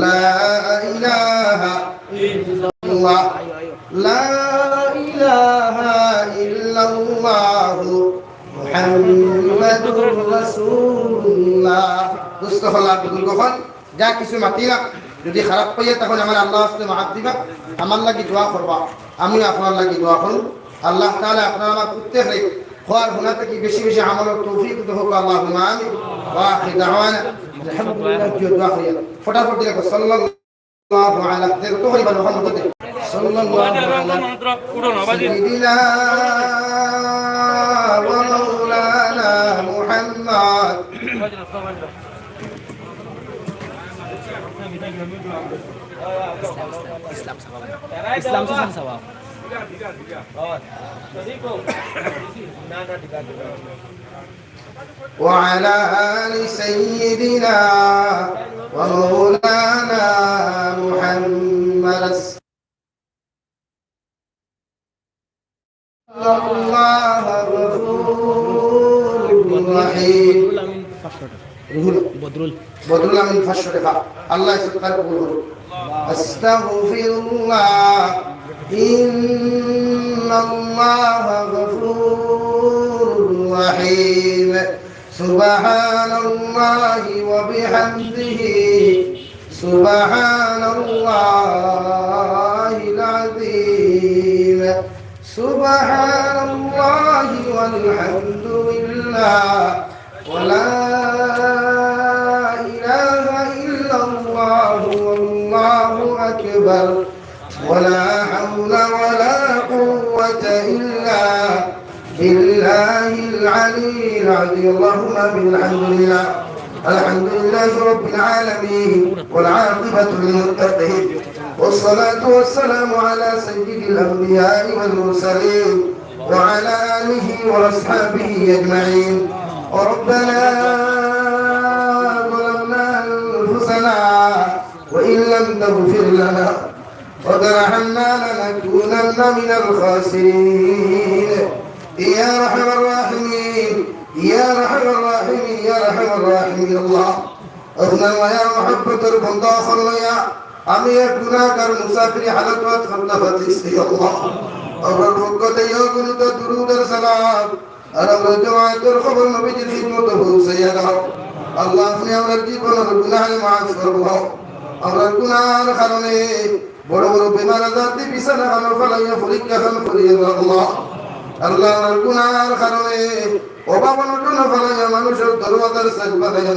লা ইলাহা ইল্লাল্লাহ লা ইলাহা ইল্লাল্লাহু মুহাম্মাদুর রাসূলুল্লাহ। দুষ্ট হলা দুর্গহল যা কিছু মাতিলাম যদি খারাপ পাইয়া তখন আমার আল্লাহ আসতে মাফ দিবা, আমার লাগি দোয়া করবা, আমি আপনার লাগি দোয়া করব। আল্লাহ তাআলা আপনার আমার প্রত্যেককে খোয়ার গুনাহ থেকে বেশি বেশি আমলের তৌফিক দাও আল্লাহুম্মা আমিন। ওয়া আখির দাওয়ানা আলহামদুলিল্লাহ। দোয়া করিয়া ফটাফট দিলে সাল্লাল্লাহু আলাইহি তো হইবা মুহাম্মদ সাল্লাল্লাহু আলাইহি সাইয়্যিদিনা ওয়া মাওলানা মুহাম্মদ। ইসলাম সওয়াব وعلى آل سيدنا ومولانا محمد الله غفور رحيم بدرul amin 500 টাকা আল্লাহ সদকার কবুল করুন। আস্তাগফিরুল্লাহ ইন্নাল্লাহা গফুরুর রহিম। সুবহানাল্লাহি ওয়া বিহামদিহি সুবহানাল্লাহিল আযীম। সুবহানাল্লাহি ওয়াল হামদুলিল্লাহ ওয়া লা والله أكبر ولا حول ولا قوة إلا بالله العلي العظيم. اللهم بالحمد لله الحمد لله رب العالمين والعاقبة للمتقين والصلاة والسلام على سيد الأنبياء والمرسلين وعلى آله وأصحابه أجمعين. وربنا وإن لم تغفر لنا وترحمنا لنكونن من الخاسرين. يا أرحم الراحمين يا أرحم الراحمين يا أرحم الراحمين الله أغنى ويا محبة البنضاء خلويا আমি এক গুনাহগার মুসাফির হালাত খন্দফত ইস্তি আল্লাহ আমার ফকতে ইয়াকুনিত দুরুদের সালাম আর আমরা জামাতের খবর নবীজির খিদমত পৌঁছাইয়া দাও। আল্লাহ আপনি আমার জীবনের গুনাহ মাফ করো। আমরা গুনাহর কারণে বড় বড় বেমার আজার দিয়ে বিছানা খানো ফেলাইয়া পরীক্ষা খান করিয়ে আল্লাহ। আল্লাহ আমার গুনাহর কারণে অভাব অনটন ফেলাইয়া মানুষের দরওয়াজার সাজ বানাইয়া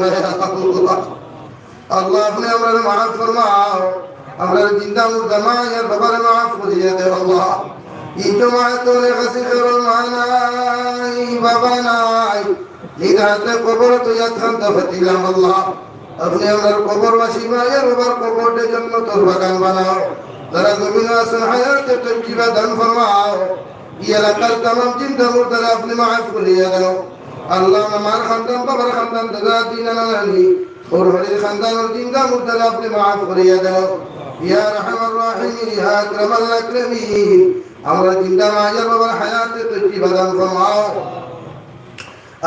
আল্লাহ। আল্লাহ আপনি আমরা মাফ ফরমাও। আমরা জিন্দা মুর্দা মায়ের বাবার মাফ করিয়ে দেও আল্লাহ। এই জমায়েতরে কাছে করল মানাই বাবা নাই নিরাতে কবর তো ইয়াখান দফতিলাম আল্লাহ। আপনি আমার কবরবাসী মায়ের বাবার কবরের জন্য তোর বাগান বানাও। যারা জমিন আসুন হায়াতে তৈবা দান ফরমাও। এই এলাকার তামাম চিন্তা মুর্দারা আপনি মাফ করিয়ে দাও আল্লাহ। আমার খানদান বাবার খানদান দাদা দিন নানি ওর হরির খানদানের চিন্তা মুর্দারা আপনি মাফ করিয়ে দাও। ইয়া আরহামার রাহিমিন ইয়া আকরামাল আকরামিন আমরা চিন্তা মায়ের বাবার হায়াতে তৈবা দান ফরমাও।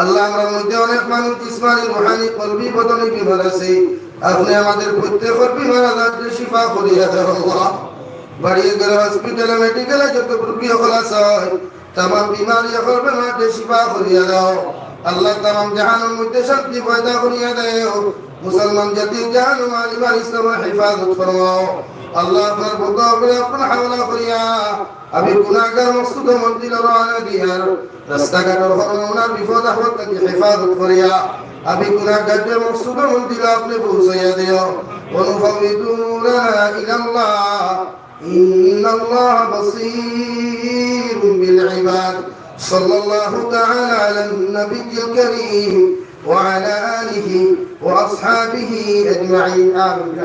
আল্লাহ আমার মধ্যে অনেক মানুষ জিসমানি রুহানি কলবি বদনি বিমার আছে। আপনি আমাদের প্রত্যেকের বিমার আজাদে শিফা করিয়া দেন আল্লাহ। বাড়িয়ে গেলে হসপিটালে মেডিকেলে যত রোগী হল আছে তামাম বিমারি হল বেমারতে শিফা করিয়া দাও আল্লাহ। তামাম জাহানের মধ্যে শান্তি পয়দা করিয়া দেও। মুসলমান জাতির জাহান মাল ইমান ইসলামের হেফাজত ফরমাও আল্লাহ। আপনার বদলে আপনার হাওলা করিয়া আমি গুনাহগার মকসুদ মন্দির রওনা দিয়ার রাস্তাঘাটের হরমনার বিপদ আপদ থেকে হেফাজত করিয়া আমি গুনাহগারদের মকসুদ মন্দির আপনি পৌঁছাইয়া দিও। অনুফাউযুনা ইলাল্লাহ ইন্নাল্লাহা বাসীরুম বিল ইবাদ। সাল্লাল্লাহু তাআলা আলান নবিয়্যিল কারীম ওয়া আলা আলিহি ওয়া আসহাবিহি আজমাইন। আমিন।